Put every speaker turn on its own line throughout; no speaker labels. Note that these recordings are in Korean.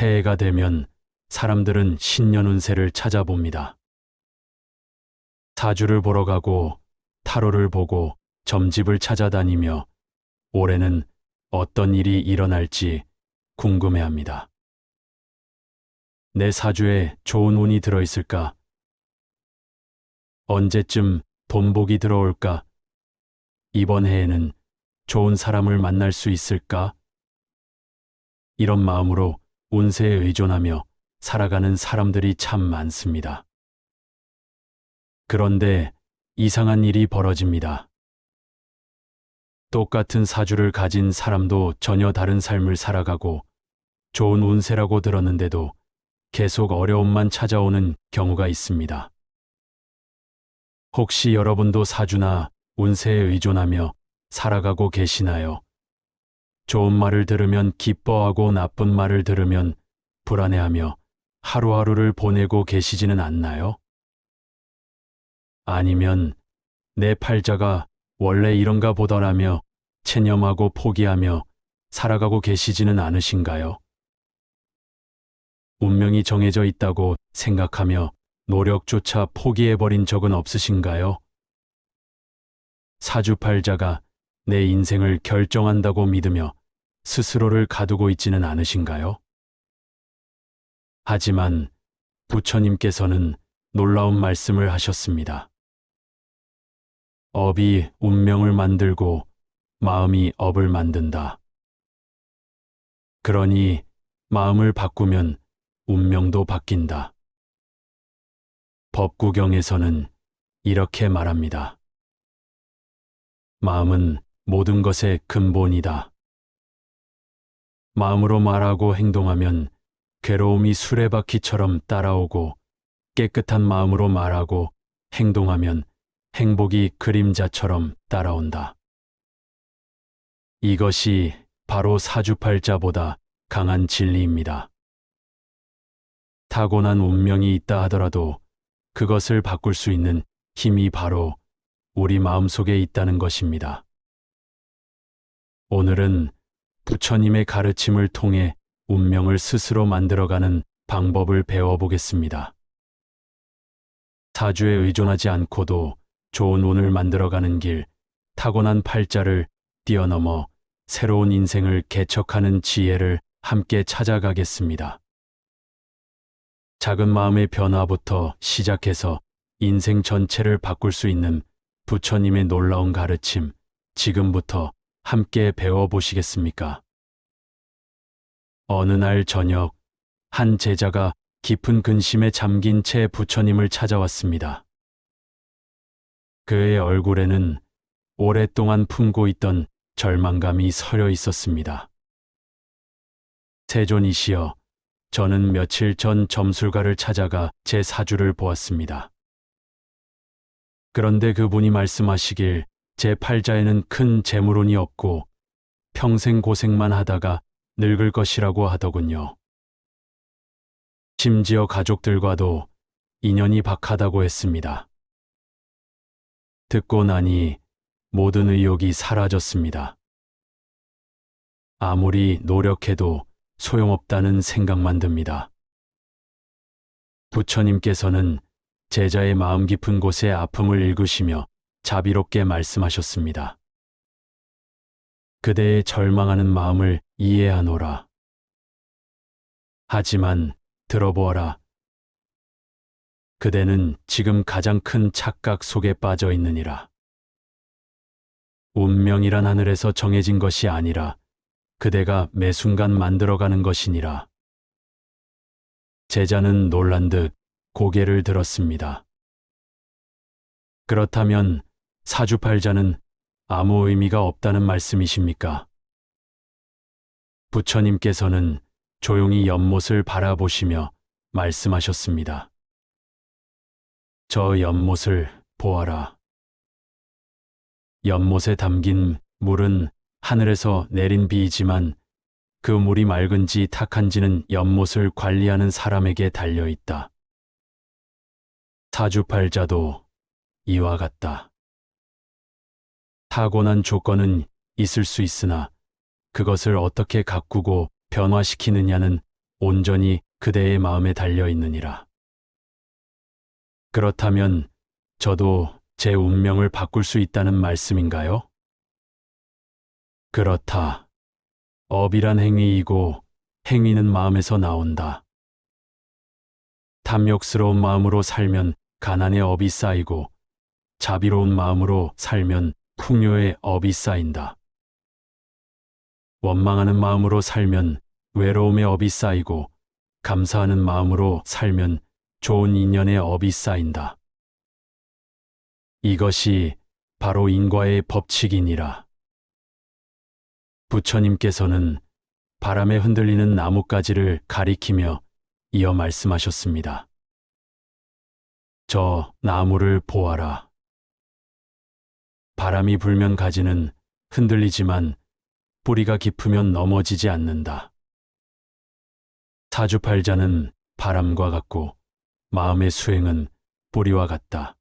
새해가 되면 사람들은 신년 운세를 찾아봅니다. 사주를 보러 가고 타로를 보고 점집을 찾아다니며 올해는 어떤 일이 일어날지 궁금해합니다. 내 사주에 좋은 운이 들어있을까? 언제쯤 돈복이 들어올까? 이번 해에는 좋은 사람을 만날 수 있을까? 이런 마음으로 운세에 의존하며 살아가는 사람들이 참 많습니다. 그런데 이상한 일이 벌어집니다. 똑같은 사주를 가진 사람도 전혀 다른 삶을 살아가고 좋은 운세라고 들었는데도 계속 어려움만 찾아오는 경우가 있습니다. 혹시 여러분도 사주나 운세에 의존하며 살아가고 계시나요? 좋은 말을 들으면 기뻐하고 나쁜 말을 들으면 불안해하며 하루하루를 보내고 계시지는 않나요? 아니면 내 팔자가 원래 이런가 보더라며 체념하고 포기하며 살아가고 계시지는 않으신가요? 운명이 정해져 있다고 생각하며 노력조차 포기해버린 적은 없으신가요? 사주팔자가 내 인생을 결정한다고 믿으며 스스로를 가두고 있지는 않으신가요? 하지만 부처님께서는 놀라운 말씀을 하셨습니다. 업이 운명을 만들고 마음이 업을 만든다. 그러니 마음을 바꾸면 운명도 바뀐다. 법구경에서는 이렇게 말합니다. 마음은 모든 것의 근본이다. 마음으로 말하고 행동하면 괴로움이 수레바퀴처럼 따라오고 깨끗한 마음으로 말하고 행동하면 행복이 그림자처럼 따라온다. 이것이 바로 사주팔자보다 강한 진리입니다. 타고난 운명이 있다 하더라도 그것을 바꿀 수 있는 힘이 바로 우리 마음속에 있다는 것입니다. 오늘은 부처님의 가르침을 통해 운명을 스스로 만들어가는 방법을 배워보겠습니다. 사주에 의존하지 않고도 좋은 운을 만들어가는 길, 타고난 팔자를 뛰어넘어 새로운 인생을 개척하는 지혜를 함께 찾아가겠습니다. 작은 마음의 변화부터 시작해서 인생 전체를 바꿀 수 있는 부처님의 놀라운 가르침, 지금부터 함께 배워보시겠습니까? 어느 날 저녁, 한 제자가 깊은 근심에 잠긴 채 부처님을 찾아왔습니다. 그의 얼굴에는 오랫동안 품고 있던 절망감이 서려 있었습니다. 세존이시여, 저는 며칠 전 점술가를 찾아가 제 사주를 보았습니다. 그런데 그분이 말씀하시길 제 팔자에는 큰 재물운이 없고 평생 고생만 하다가 늙을 것이라고 하더군요. 심지어 가족들과도 인연이 박하다고 했습니다. 듣고 나니 모든 의욕이 사라졌습니다. 아무리 노력해도 소용없다는 생각만 듭니다. 부처님께서는 제자의 마음 깊은 곳의 아픔을 읽으시며 자비롭게 말씀하셨습니다. 그대의 절망하는 마음을 이해하노라. 하지만 들어보아라. 그대는 지금 가장 큰 착각 속에 빠져 있느니라. 운명이란 하늘에서 정해진 것이 아니라 그대가 매 순간 만들어가는 것이니라. 제자는 놀란 듯 고개를 들었습니다. 그렇다면 사주팔자는 아무 의미가 없다는 말씀이십니까? 부처님께서는 조용히 연못을 바라보시며 말씀하셨습니다. 저 연못을 보아라. 연못에 담긴 물은 하늘에서 내린 비이지만 그 물이 맑은지 탁한지는 연못을 관리하는 사람에게 달려 있다. 사주팔자도 이와 같다. 타고난 조건은 있을 수 있으나 그것을 어떻게 가꾸고 변화시키느냐는 온전히 그대의 마음에 달려 있느니라. 그렇다면 저도 제 운명을 바꿀 수 있다는 말씀인가요? 그렇다. 업이란 행위이고 행위는 마음에서 나온다. 탐욕스러운 마음으로 살면 가난의 업이 쌓이고 자비로운 마음으로 살면 풍요의 업이 쌓인다. 원망하는 마음으로 살면 외로움의 업이 쌓이고 감사하는 마음으로 살면 좋은 인연의 업이 쌓인다. 이것이 바로 인과의 법칙이니라. 부처님께서는 바람에 흔들리는 나뭇가지를 가리키며 이어 말씀하셨습니다. 저 나무를 보아라. 바람이 불면 가지는 흔들리지만 뿌리가 깊으면 넘어지지 않는다. 사주팔자는 바람과 같고 마음의 수행은 뿌리와 같다.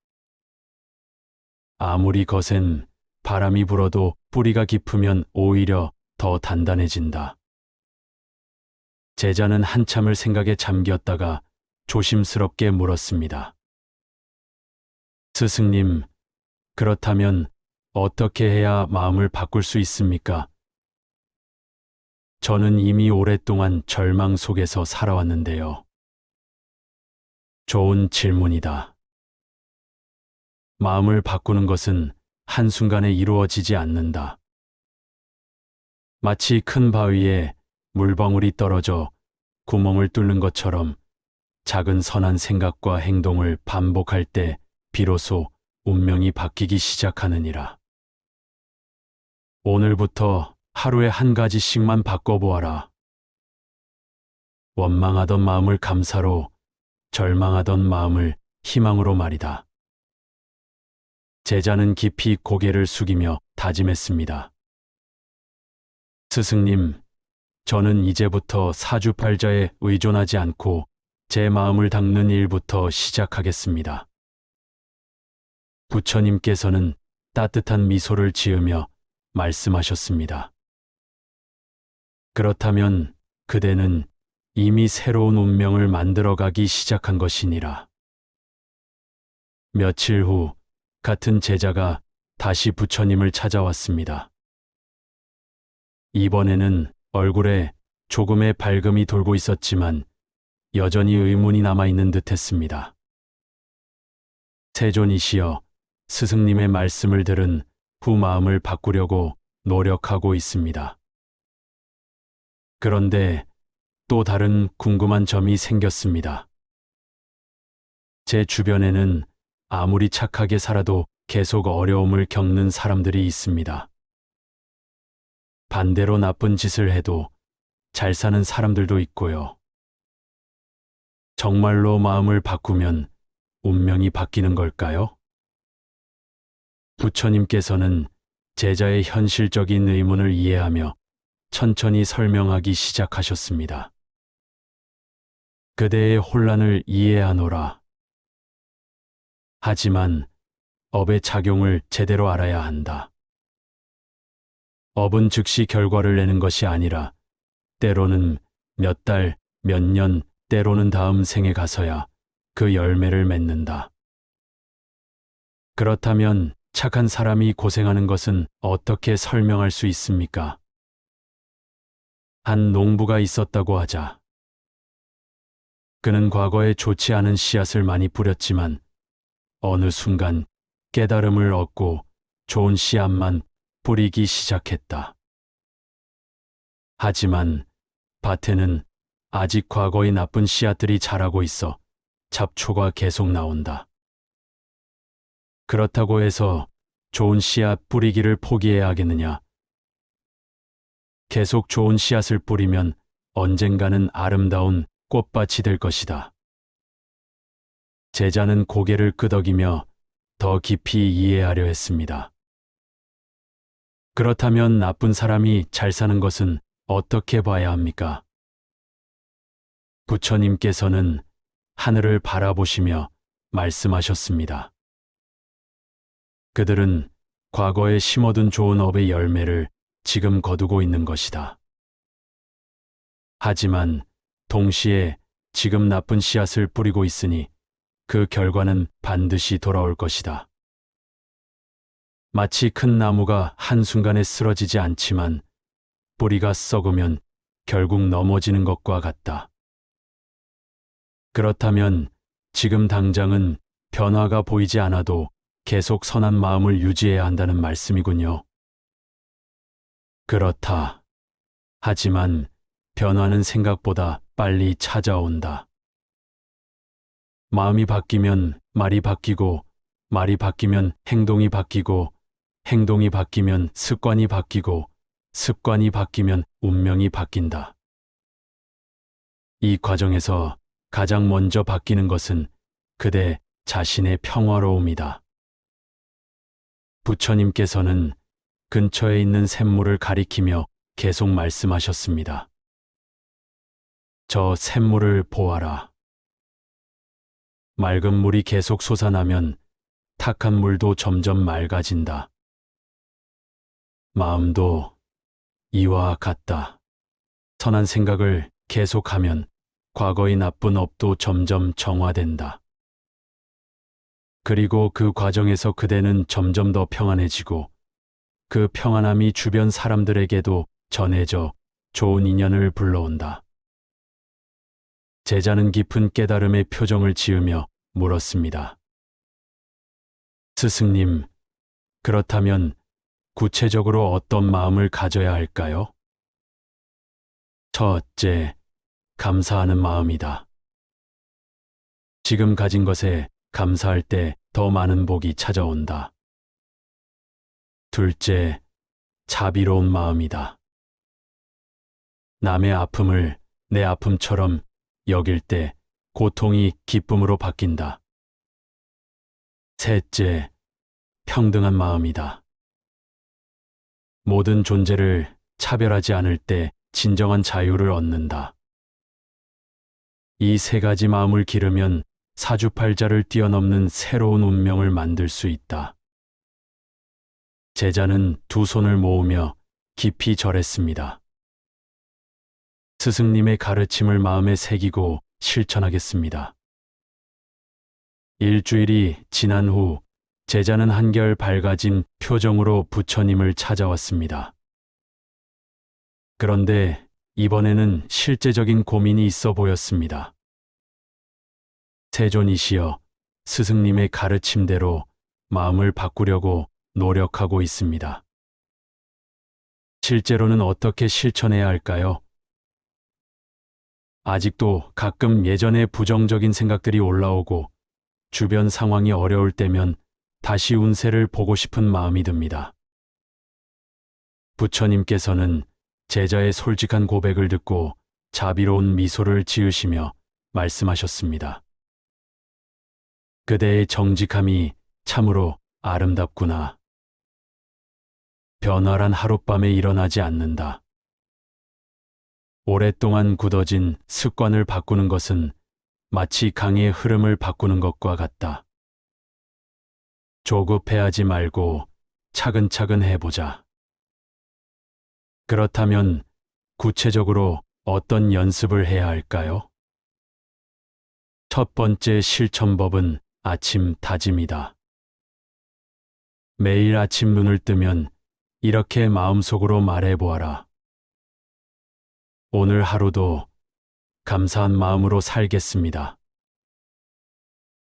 아무리 거센 바람이 불어도 뿌리가 깊으면 오히려 더 단단해진다. 제자는 한참을 생각에 잠겼다가 조심스럽게 물었습니다. 스승님, 그렇다면 어떻게 해야 마음을 바꿀 수 있습니까? 저는 이미 오랫동안 절망 속에서 살아왔는데요. 좋은 질문이다. 마음을 바꾸는 것은 한순간에 이루어지지 않는다. 마치 큰 바위에 물방울이 떨어져 구멍을 뚫는 것처럼 작은 선한 생각과 행동을 반복할 때 비로소 운명이 바뀌기 시작하느니라. 오늘부터 하루에 한 가지씩만 바꿔보아라. 원망하던 마음을 감사로, 절망하던 마음을 희망으로 말이다. 제자는 깊이 고개를 숙이며 다짐했습니다. 스승님, 저는 이제부터 사주팔자에 의존하지 않고 제 마음을 닦는 일부터 시작하겠습니다. 부처님께서는 따뜻한 미소를 지으며 말씀하셨습니다. 그렇다면 그대는 이미 새로운 운명을 만들어가기 시작한 것이니라. 며칠 후 같은 제자가 다시 부처님을 찾아왔습니다. 이번에는 얼굴에 조금의 밝음이 돌고 있었지만 여전히 의문이 남아있는 듯했습니다. 세존이시여, 스승님의 말씀을 들은 후 마음을 바꾸려고 노력하고 있습니다. 그런데 또 다른 궁금한 점이 생겼습니다. 제 주변에는 아무리 착하게 살아도 계속 어려움을 겪는 사람들이 있습니다. 반대로 나쁜 짓을 해도 잘 사는 사람들도 있고요. 정말로 마음을 바꾸면 운명이 바뀌는 걸까요? 부처님께서는 제자의 현실적인 의문을 이해하며 천천히 설명하기 시작하셨습니다. 그대의 혼란을 이해하노라. 하지만 업의 작용을 제대로 알아야 한다. 업은 즉시 결과를 내는 것이 아니라 때로는 몇 달, 몇 년, 때로는 다음 생에 가서야 그 열매를 맺는다. 그렇다면 착한 사람이 고생하는 것은 어떻게 설명할 수 있습니까? 한 농부가 있었다고 하자. 그는 과거에 좋지 않은 씨앗을 많이 뿌렸지만 어느 순간 깨달음을 얻고 좋은 씨앗만 뿌리기 시작했다. 하지만 밭에는 아직 과거의 나쁜 씨앗들이 자라고 있어 잡초가 계속 나온다. 그렇다고 해서 좋은 씨앗 뿌리기를 포기해야 하겠느냐? 계속 좋은 씨앗을 뿌리면 언젠가는 아름다운 꽃밭이 될 것이다. 제자는 고개를 끄덕이며 더 깊이 이해하려 했습니다. 그렇다면 나쁜 사람이 잘 사는 것은 어떻게 봐야 합니까? 부처님께서는 하늘을 바라보시며 말씀하셨습니다. 그들은 과거에 심어둔 좋은 업의 열매를 지금 거두고 있는 것이다. 하지만 동시에 지금 나쁜 씨앗을 뿌리고 있으니 그 결과는 반드시 돌아올 것이다. 마치 큰 나무가 한순간에 쓰러지지 않지만 뿌리가 썩으면 결국 넘어지는 것과 같다. 그렇다면 지금 당장은 변화가 보이지 않아도 계속 선한 마음을 유지해야 한다는 말씀이군요. 그렇다. 하지만 변화는 생각보다 빨리 찾아온다. 마음이 바뀌면 말이 바뀌고, 말이 바뀌면 행동이 바뀌고, 행동이 바뀌면 습관이 바뀌고, 습관이 바뀌면 운명이 바뀐다. 이 과정에서 가장 먼저 바뀌는 것은 그대 자신의 평화로움이다. 부처님께서는 근처에 있는 샘물을 가리키며 계속 말씀하셨습니다. 저 샘물을 보아라. 맑은 물이 계속 솟아나면 탁한 물도 점점 맑아진다. 마음도 이와 같다. 선한 생각을 계속하면 과거의 나쁜 업도 점점 정화된다. 그리고 그 과정에서 그대는 점점 더 평안해지고 그 평안함이 주변 사람들에게도 전해져 좋은 인연을 불러온다. 제자는 깊은 깨달음의 표정을 지으며 물었습니다. 스승님, 그렇다면 구체적으로 어떤 마음을 가져야 할까요? 첫째, 감사하는 마음이다. 지금 가진 것에 감사할 때 더 많은 복이 찾아온다. 둘째, 자비로운 마음이다. 남의 아픔을 내 아픔처럼 여길 때 고통이 기쁨으로 바뀐다. 셋째, 평등한 마음이다. 모든 존재를 차별하지 않을 때 진정한 자유를 얻는다. 이 세 가지 마음을 기르면 사주팔자를 뛰어넘는 새로운 운명을 만들 수 있다. 제자는 두 손을 모으며 깊이 절했습니다. 스승님의 가르침을 마음에 새기고 실천하겠습니다. 일주일이 지난 후 제자는 한결 밝아진 표정으로 부처님을 찾아왔습니다. 그런데 이번에는 실제적인 고민이 있어 보였습니다. 세존이시여, 스승님의 가르침대로 마음을 바꾸려고 노력하고 있습니다. 실제로는 어떻게 실천해야 할까요? 아직도 가끔 예전의 부정적인 생각들이 올라오고 주변 상황이 어려울 때면 다시 운세를 보고 싶은 마음이 듭니다. 부처님께서는 제자의 솔직한 고백을 듣고 자비로운 미소를 지으시며 말씀하셨습니다. 그대의 정직함이 참으로 아름답구나. 변화란 하룻밤에 일어나지 않는다. 오랫동안 굳어진 습관을 바꾸는 것은 마치 강의 흐름을 바꾸는 것과 같다. 조급해하지 말고 차근차근 해보자. 그렇다면 구체적으로 어떤 연습을 해야 할까요? 첫 번째 실천법은 아침 다짐이다. 매일 아침 눈을 뜨면 이렇게 마음속으로 말해보아라. 오늘 하루도 감사한 마음으로 살겠습니다.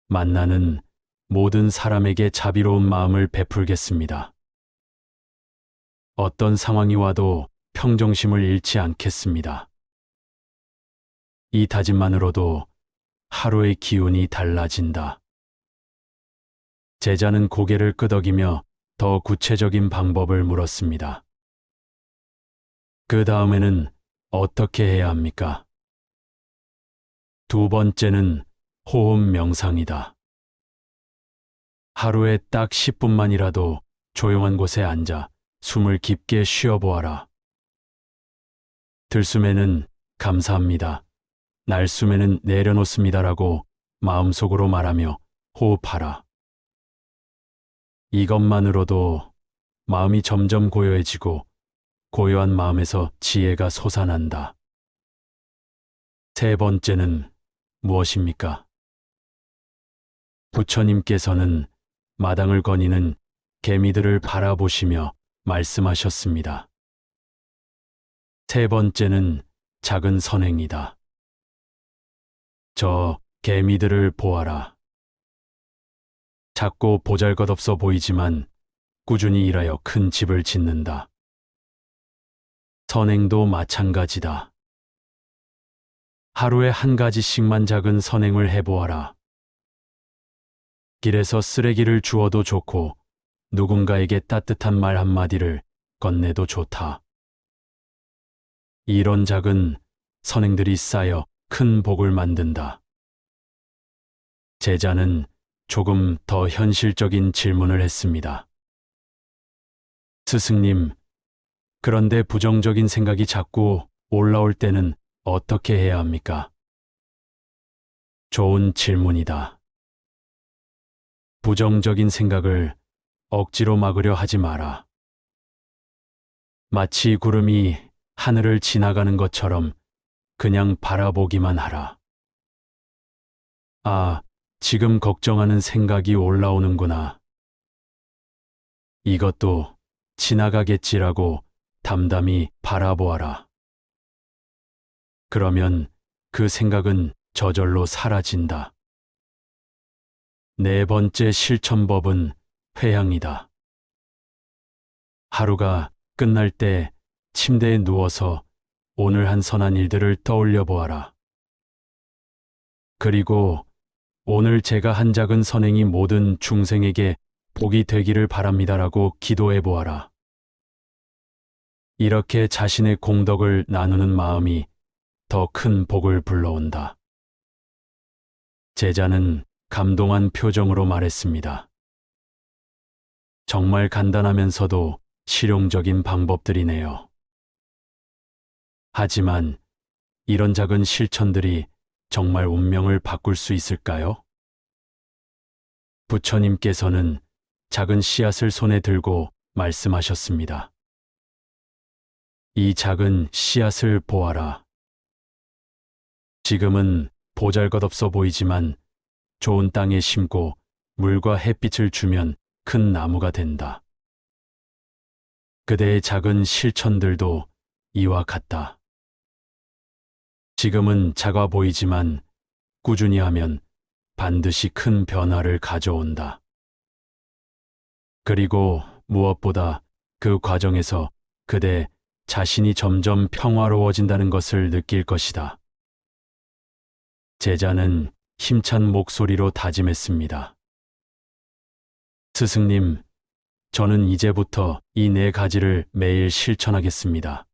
만나는 모든 사람에게 자비로운 마음을 베풀겠습니다. 어떤 상황이 와도 평정심을 잃지 않겠습니다. 이 다짐만으로도 하루의 기운이 달라진다. 제자는 고개를 끄덕이며 더 구체적인 방법을 물었습니다. 그 다음에는 어떻게 해야 합니까? 두 번째는 호흡 명상이다. 하루에 딱 10분만이라도 조용한 곳에 앉아 숨을 깊게 쉬어보아라. 들숨에는 감사합니다. 날숨에는 내려놓습니다라고 마음속으로 말하며 호흡하라. 이것만으로도 마음이 점점 고요해지고 고요한 마음에서 지혜가 솟아난다. 세 번째는 무엇입니까? 부처님께서는 마당을 거니는 개미들을 바라보시며 말씀하셨습니다. 세 번째는 작은 선행이다. 저 개미들을 보아라. 작고 보잘것없어 보이지만 꾸준히 일하여 큰 집을 짓는다. 선행도 마찬가지다. 하루에 한 가지씩만 작은 선행을 해보아라. 길에서 쓰레기를 주워도 좋고 누군가에게 따뜻한 말 한마디를 건네도 좋다. 이런 작은 선행들이 쌓여 큰 복을 만든다. 제자는 조금 더 현실적인 질문을 했습니다. 스승님, 그런데 부정적인 생각이 자꾸 올라올 때는 어떻게 해야 합니까? 좋은 질문이다. 부정적인 생각을 억지로 막으려 하지 마라. 마치 구름이 하늘을 지나가는 것처럼 그냥 바라보기만 하라. 아, 지금 걱정하는 생각이 올라오는구나. 이것도 지나가겠지라고 담담히 바라보아라. 그러면 그 생각은 저절로 사라진다. 네 번째 실천법은 회향이다. 하루가 끝날 때 침대에 누워서 오늘 한 선한 일들을 떠올려 보아라. 그리고 오늘 제가 한 작은 선행이 모든 중생에게 복이 되기를 바랍니다라고 기도해 보아라. 이렇게 자신의 공덕을 나누는 마음이 더 큰 복을 불러온다. 제자는 감동한 표정으로 말했습니다. 정말 간단하면서도 실용적인 방법들이네요. 하지만 이런 작은 실천들이 정말 운명을 바꿀 수 있을까요? 부처님께서는 작은 씨앗을 손에 들고 말씀하셨습니다. 이 작은 씨앗을 보아라. 지금은 보잘것없어 보이지만 좋은 땅에 심고 물과 햇빛을 주면 큰 나무가 된다. 그대의 작은 실천들도 이와 같다. 지금은 작아 보이지만 꾸준히 하면 반드시 큰 변화를 가져온다. 그리고 무엇보다 그 과정에서 그대 자신이 점점 평화로워진다는 것을 느낄 것이다. 제자는 힘찬 목소리로 다짐했습니다. 스승님, 저는 이제부터 이 네 가지를 매일 실천하겠습니다.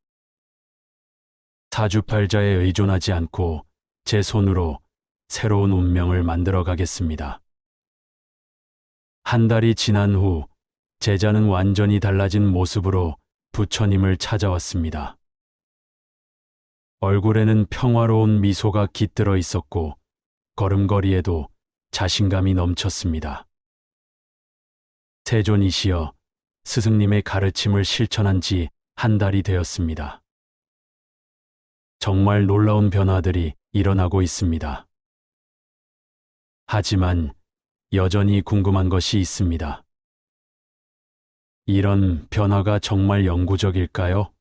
사주팔자에 의존하지 않고 제 손으로 새로운 운명을 만들어 가겠습니다. 한 달이 지난 후 제자는 완전히 달라진 모습으로 부처님을 찾아왔습니다. 얼굴에는 평화로운 미소가 깃들어 있었고 걸음걸이에도 자신감이 넘쳤습니다. 세존이시여, 스승님의 가르침을 실천한 지 한 달이 되었습니다. 정말 놀라운 변화들이 일어나고 있습니다. 하지만 여전히 궁금한 것이 있습니다. 이런 변화가 정말 영구적일까요?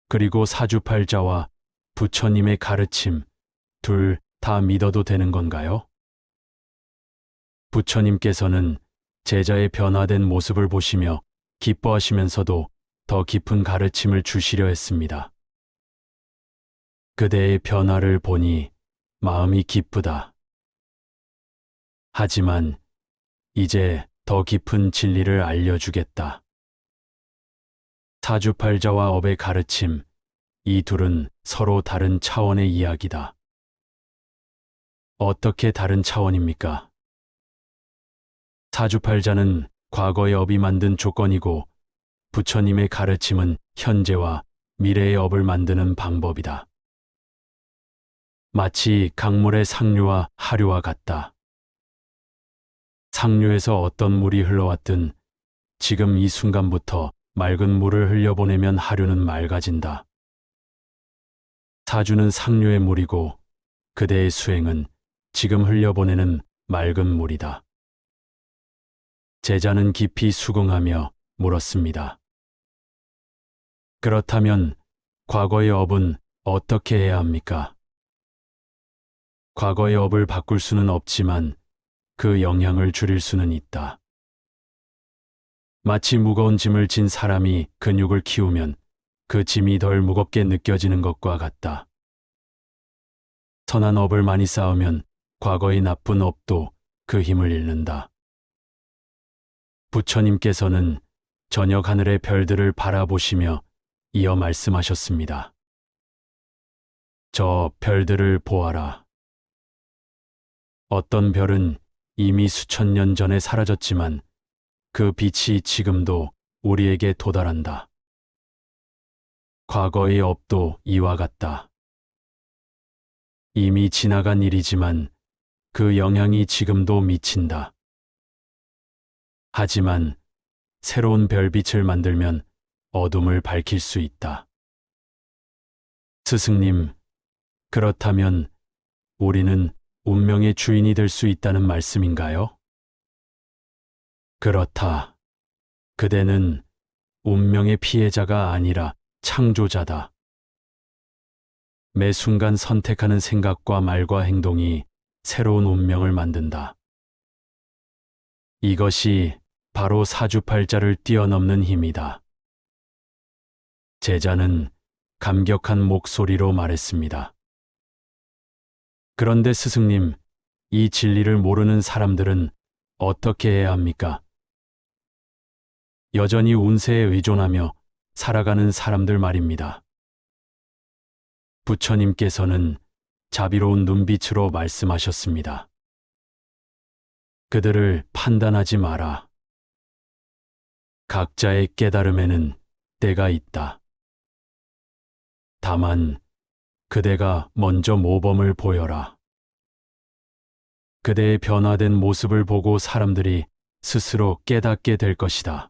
그리고 사주팔자와 부처님의 가르침, 둘 다 믿어도 되는 건가요? 부처님께서는 제자의 변화된 모습을 보시며 기뻐하시면서도 더 깊은 가르침을 주시려 했습니다. 그대의 변화를 보니 마음이 기쁘다. 하지만 이제 더 깊은 진리를 알려주겠다. 사주팔자와 업의 가르침, 이 둘은 서로 다른 차원의 이야기다. 어떻게 다른 차원입니까? 사주팔자는 과거의 업이 만든 조건이고 부처님의 가르침은 현재와 미래의 업을 만드는 방법이다. 마치 강물의 상류와 하류와 같다. 상류에서 어떤 물이 흘러왔든 지금 이 순간부터 맑은 물을 흘려보내면 하류는 맑아진다. 사주는 상류의 물이고 그대의 수행은 지금 흘려보내는 맑은 물이다. 제자는 깊이 수긍하며 물었습니다. 그렇다면 과거의 업은 어떻게 해야 합니까? 과거의 업을 바꿀 수는 없지만 그 영향을 줄일 수는 있다. 마치 무거운 짐을 진 사람이 근육을 키우면 그 짐이 덜 무겁게 느껴지는 것과 같다. 선한 업을 많이 쌓으면 과거의 나쁜 업도 그 힘을 잃는다. 부처님께서는 저녁 하늘의 별들을 바라보시며 이어 말씀하셨습니다. 저 별들을 보아라. 어떤 별은 이미 수천 년 전에 사라졌지만 그 빛이 지금도 우리에게 도달한다. 과거의 업도 이와 같다. 이미 지나간 일이지만 그 영향이 지금도 미친다. 하지만 새로운 별빛을 만들면 어둠을 밝힐 수 있다. 스승님, 그렇다면 우리는 운명의 주인이 될 수 있다는 말씀인가요? 그렇다. 그대는 운명의 피해자가 아니라 창조자다. 매 순간 선택하는 생각과 말과 행동이 새로운 운명을 만든다. 이것이 바로 사주팔자를 뛰어넘는 힘이다. 제자는 감격한 목소리로 말했습니다. 그런데 스승님, 이 진리를 모르는 사람들은 어떻게 해야 합니까? 여전히 운세에 의존하며 살아가는 사람들 말입니다. 부처님께서는 자비로운 눈빛으로 말씀하셨습니다. 그들을 판단하지 마라. 각자의 깨달음에는 때가 있다. 다만 그대가 먼저 모범을 보여라. 그대의 변화된 모습을 보고 사람들이 스스로 깨닫게 될 것이다.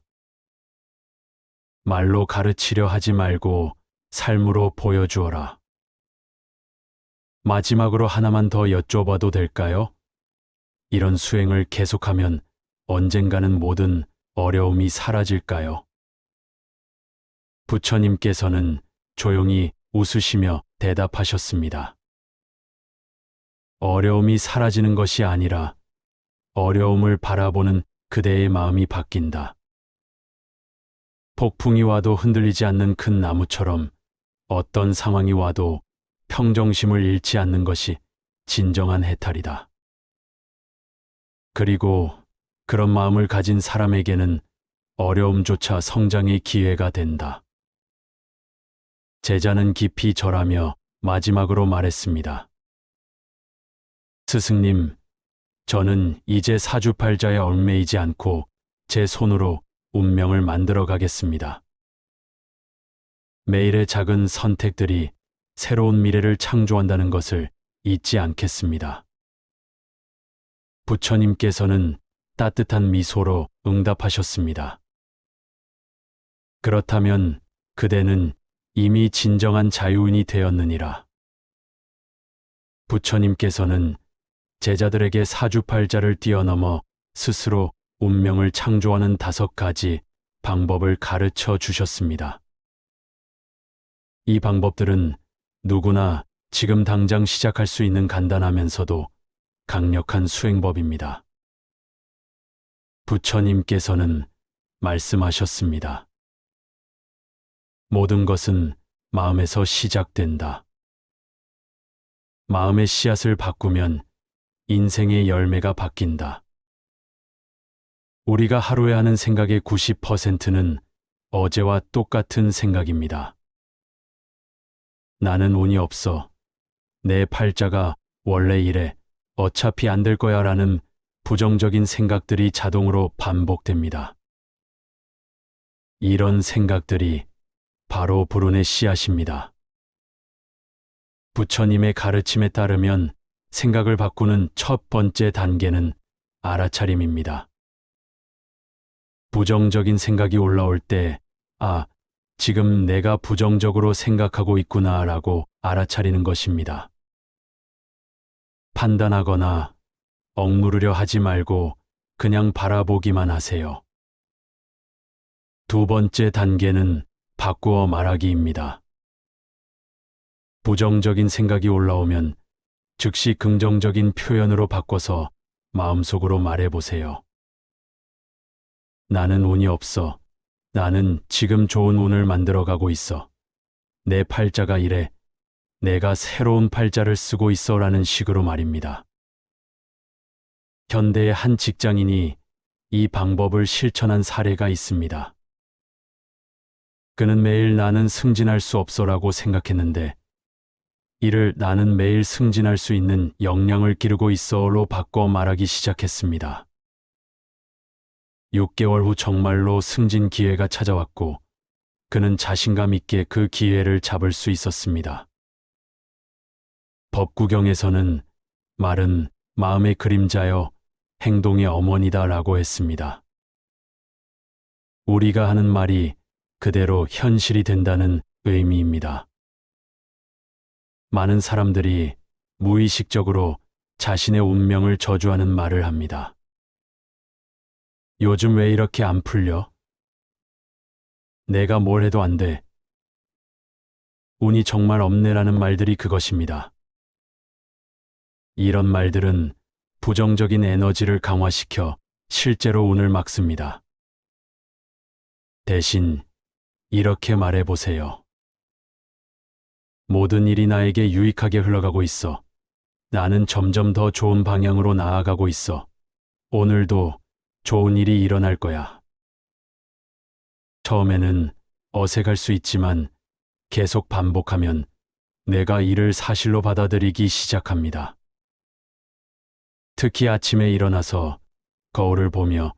말로 가르치려 하지 말고 삶으로 보여주어라. 마지막으로 하나만 더 여쭤봐도 될까요? 이런 수행을 계속하면 언젠가는 모든 어려움이 사라질까요? 부처님께서는 조용히 웃으시며 대답하셨습니다. 어려움이 사라지는 것이 아니라 어려움을 바라보는 그대의 마음이 바뀐다. 폭풍이 와도 흔들리지 않는 큰 나무처럼 어떤 상황이 와도 평정심을 잃지 않는 것이 진정한 해탈이다. 그리고 그런 마음을 가진 사람에게는 어려움조차 성장의 기회가 된다. 제자는 깊이 절하며 마지막으로 말했습니다. 스승님, 저는 이제 사주팔자에 얽매이지 않고 제 손으로 운명을 만들어 가겠습니다. 매일의 작은 선택들이 새로운 미래를 창조한다는 것을 잊지 않겠습니다. 부처님께서는 따뜻한 미소로 응답하셨습니다. 그렇다면 그대는 이미 진정한 자유인이 되었느니라. 부처님께서는 제자들에게 사주팔자를 뛰어넘어 스스로 운명을 창조하는 5가지 방법을 가르쳐 주셨습니다. 이 방법들은 누구나 지금 당장 시작할 수 있는 간단하면서도 강력한 수행법입니다. 부처님께서는 말씀하셨습니다. 모든 것은 마음에서 시작된다. 마음의 씨앗을 바꾸면 인생의 열매가 바뀐다. 우리가 하루에 하는 생각의 90%는 어제와 똑같은 생각입니다. 나는 운이 없어. 내 팔자가 원래 이래. 어차피 안 될 거야 라는 부정적인 생각들이 자동으로 반복됩니다. 이런 생각들이 바로 불운의 씨앗입니다. 부처님의 가르침에 따르면 생각을 바꾸는 첫 번째 단계는 알아차림입니다. 부정적인 생각이 올라올 때, 지금 내가 부정적으로 생각하고 있구나라고 알아차리는 것입니다. 판단하거나 억누르려 하지 말고 그냥 바라보기만 하세요. 두 번째 단계는 바꾸어 말하기입니다. 부정적인 생각이 올라오면 즉시 긍정적인 표현으로 바꿔서 마음속으로 말해보세요. 나는 운이 없어. 나는 지금 좋은 운을 만들어가고 있어. 내 팔자가 이래. 내가 새로운 팔자를 쓰고 있어 라는 식으로 말입니다. 현대의 한 직장인이 이 방법을 실천한 사례가 있습니다. 그는 매일 나는 승진할 수 없어라고 생각했는데 이를 나는 매일 승진할 수 있는 역량을 기르고 있어로 바꿔 말하기 시작했습니다. 6개월 후 정말로 승진 기회가 찾아왔고 그는 자신감 있게 그 기회를 잡을 수 있었습니다. 법구경에서는 말은 마음의 그림자여 행동의 어머니다 라고 했습니다. 우리가 하는 말이 그대로 현실이 된다는 의미입니다. 많은 사람들이 무의식적으로 자신의 운명을 저주하는 말을 합니다. 요즘 왜 이렇게 안 풀려? 내가 뭘 해도 안 돼. 운이 정말 없네라는 말들이 그것입니다. 이런 말들은 부정적인 에너지를 강화시켜 실제로 운을 막습니다. 대신 이렇게 말해보세요. 모든 일이 나에게 유익하게 흘러가고 있어. 나는 점점 더 좋은 방향으로 나아가고 있어. 오늘도 좋은 일이 일어날 거야. 처음에는 어색할 수 있지만 계속 반복하면 내가 이를 사실로 받아들이기 시작합니다. 특히 아침에 일어나서 거울을 보며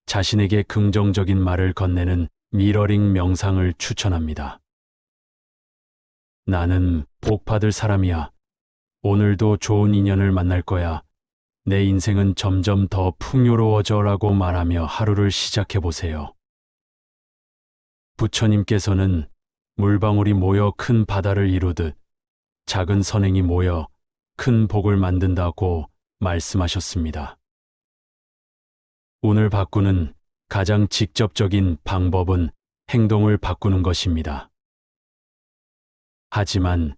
자신에게 긍정적인 말을 건네는 미러링 명상을 추천합니다. 나는 복 받을 사람이야. 오늘도 좋은 인연을 만날 거야. 내 인생은 점점 더 풍요로워져라고 말하며 하루를 시작해 보세요. 부처님께서는 물방울이 모여 큰 바다를 이루듯 작은 선행이 모여 큰 복을 만든다고 말씀하셨습니다. 운을 바꾸는 가장 직접적인 방법은 행동을 바꾸는 것입니다. 하지만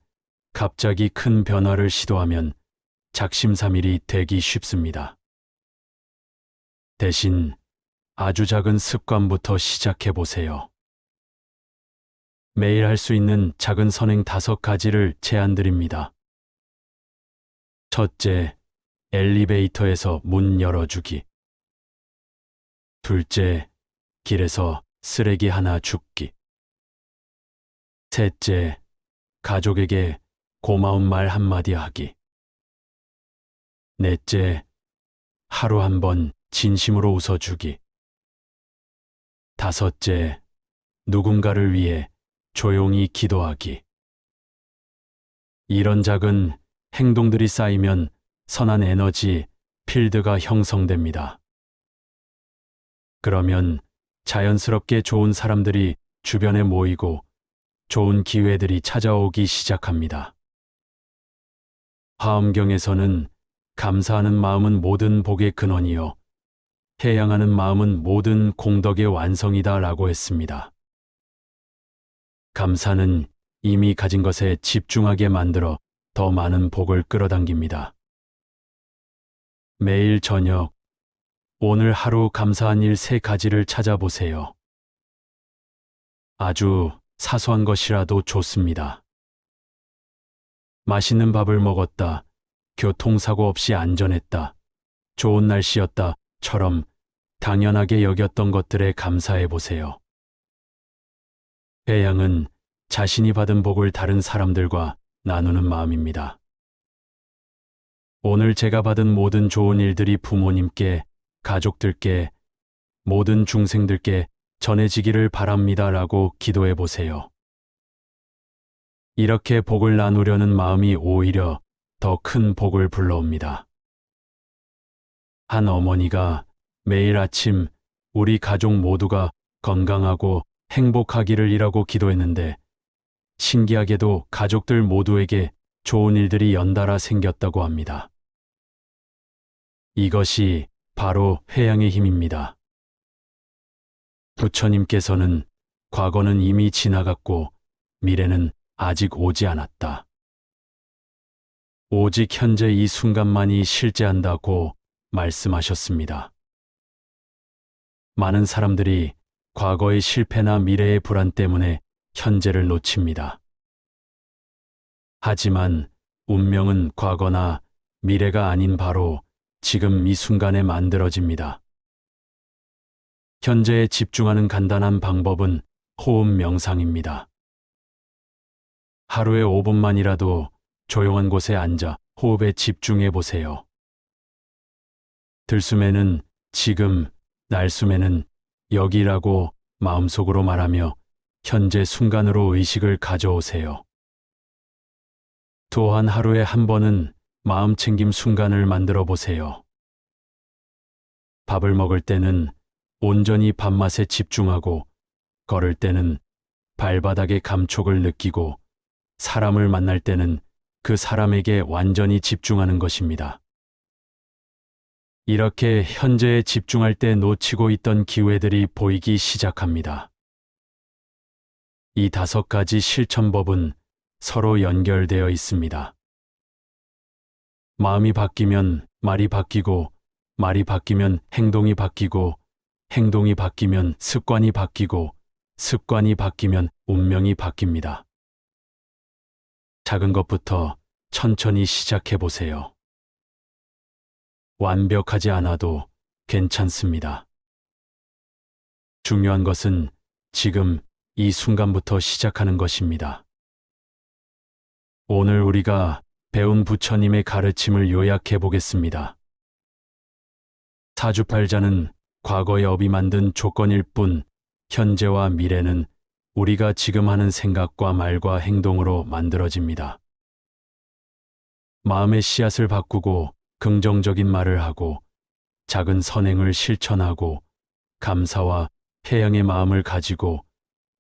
갑자기 큰 변화를 시도하면 작심삼일이 되기 쉽습니다. 대신 아주 작은 습관부터 시작해 보세요. 매일 할 수 있는 작은 선행 5가지를 제안드립니다. 첫째, 엘리베이터에서 문 열어주기. 둘째, 길에서 쓰레기 하나 줍기. 셋째, 가족에게 고마운 말 한마디 하기. 넷째, 하루 한 번 진심으로 웃어주기. 다섯째, 누군가를 위해 조용히 기도하기. 이런 작은 행동들이 쌓이면 선한 에너지, 필드가 형성됩니다. 그러면 자연스럽게 좋은 사람들이 주변에 모이고 좋은 기회들이 찾아오기 시작합니다. 화엄경에서는 감사하는 마음은 모든 복의 근원이요. 해양하는 마음은 모든 공덕의 완성이다 라고 했습니다. 감사는 이미 가진 것에 집중하게 만들어 더 많은 복을 끌어당깁니다. 매일 저녁, 오늘 하루 감사한 일 3가지를 찾아보세요. 아주 사소한 것이라도 좋습니다. 맛있는 밥을 먹었다. 교통사고 없이 안전했다. 좋은 날씨였다.처럼 당연하게 여겼던 것들에 감사해 보세요. 회양은 자신이 받은 복을 다른 사람들과 나누는 마음입니다. 오늘 제가 받은 모든 좋은 일들이 부모님께, 가족들께, 모든 중생들께 전해지기를 바랍니다 라고 기도해 보세요. 이렇게 복을 나누려는 마음이 오히려 더 큰 복을 불러옵니다. 한 어머니가 매일 아침 우리 가족 모두가 건강하고 행복하기를 이라고 기도했는데 신기하게도 가족들 모두에게 좋은 일들이 연달아 생겼다고 합니다. 이것이 바로 회양의 힘입니다. 부처님께서는 과거는 이미 지나갔고 미래는 아직 오지 않았다. 오직 현재 이 순간만이 실제한다고 말씀하셨습니다. 많은 사람들이 과거의 실패나 미래의 불안 때문에 현재를 놓칩니다. 하지만 운명은 과거나 미래가 아닌 바로 지금 이 순간에 만들어집니다. 현재에 집중하는 간단한 방법은 호흡 명상입니다. 하루에 5분만이라도 조용한 곳에 앉아 호흡에 집중해 보세요. 들숨에는 지금, 날숨에는 여기라고 마음속으로 말하며 현재 순간으로 의식을 가져오세요. 또한 하루에 한 번은 마음챙김 순간을 만들어 보세요. 밥을 먹을 때는 온전히 밥맛에 집중하고, 걸을 때는 발바닥의 감촉을 느끼고, 사람을 만날 때는 그 사람에게 완전히 집중하는 것입니다. 이렇게 현재에 집중할 때 놓치고 있던 기회들이 보이기 시작합니다. 이 5가지 실천법은 서로 연결되어 있습니다. 마음이 바뀌면 말이 바뀌고, 말이 바뀌면 행동이 바뀌고, 행동이 바뀌면 습관이 바뀌고, 습관이 바뀌면 운명이 바뀝니다. 작은 것부터 천천히 시작해 보세요. 완벽하지 않아도 괜찮습니다. 중요한 것은 지금 이 순간부터 시작하는 것입니다. 오늘 우리가 배운 부처님의 가르침을 요약해 보겠습니다. 사주팔자는 과거의 업이 만든 조건일 뿐, 현재와 미래는 우리가 지금 하는 생각과 말과 행동으로 만들어집니다. 마음의 씨앗을 바꾸고 긍정적인 말을 하고 작은 선행을 실천하고 감사와 회양의 마음을 가지고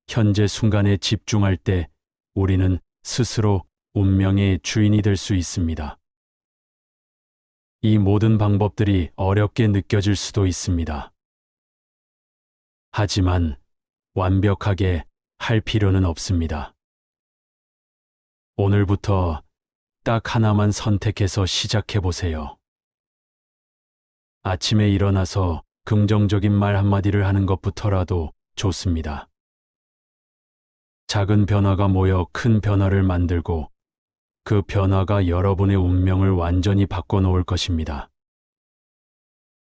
현재 순간에 집중할 때 우리는 스스로 운명의 주인이 될 수 있습니다. 이 모든 방법들이 어렵게 느껴질 수도 있습니다. 하지만 완벽하게 할 필요는 없습니다. 오늘부터 딱 하나만 선택해서 시작해 보세요. 아침에 일어나서 긍정적인 말 한마디를 하는 것부터라도 좋습니다. 작은 변화가 모여 큰 변화를 만들고 그 변화가 여러분의 운명을 완전히 바꿔놓을 것입니다.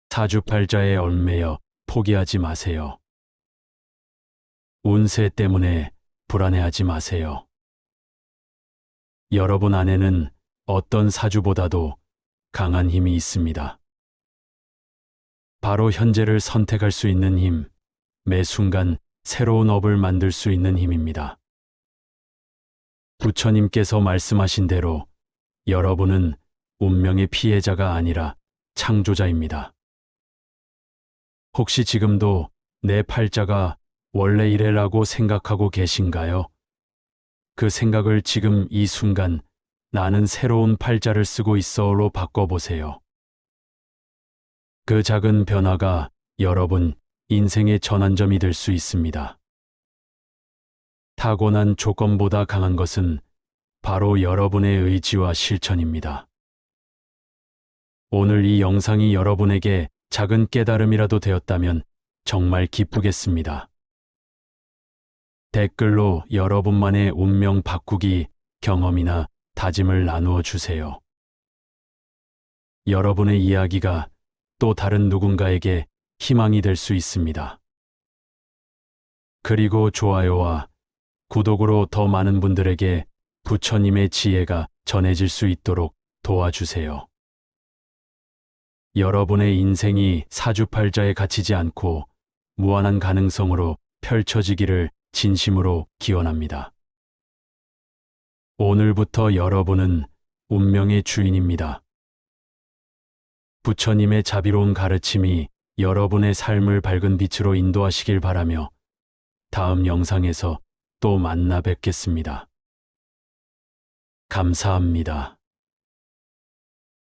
사주팔자에 얽매여 포기하지 마세요. 운세 때문에 불안해하지 마세요. 여러분 안에는 어떤 사주보다도 강한 힘이 있습니다. 바로 현재를 선택할 수 있는 힘, 매 순간 새로운 업을 만들 수 있는 힘입니다. 부처님께서 말씀하신 대로 여러분은 운명의 피해자가 아니라 창조자입니다. 혹시 지금도 내 팔자가 원래 이래라고 생각하고 계신가요? 그 생각을 지금 이 순간 나는 새로운 팔자를 쓰고 있어로 바꿔보세요. 그 작은 변화가 여러분 인생의 전환점이 될 수 있습니다. 타고난 조건보다 강한 것은 바로 여러분의 의지와 실천입니다. 오늘 이 영상이 여러분에게 작은 깨달음이라도 되었다면 정말 기쁘겠습니다. 댓글로 여러분만의 운명 바꾸기 경험이나 다짐을 나누어 주세요. 여러분의 이야기가 또 다른 누군가에게 희망이 될 수 있습니다. 그리고 좋아요와 구독으로 더 많은 분들에게 부처님의 지혜가 전해질 수 있도록 도와주세요. 여러분의 인생이 사주팔자에 갇히지 않고 무한한 가능성으로 펼쳐지기를 진심으로 기원합니다. 오늘부터 여러분은 운명의 주인입니다. 부처님의 자비로운 가르침이 여러분의 삶을 밝은 빛으로 인도하시길 바라며 다음 영상에서 또 만나 뵙겠습니다. 감사합니다.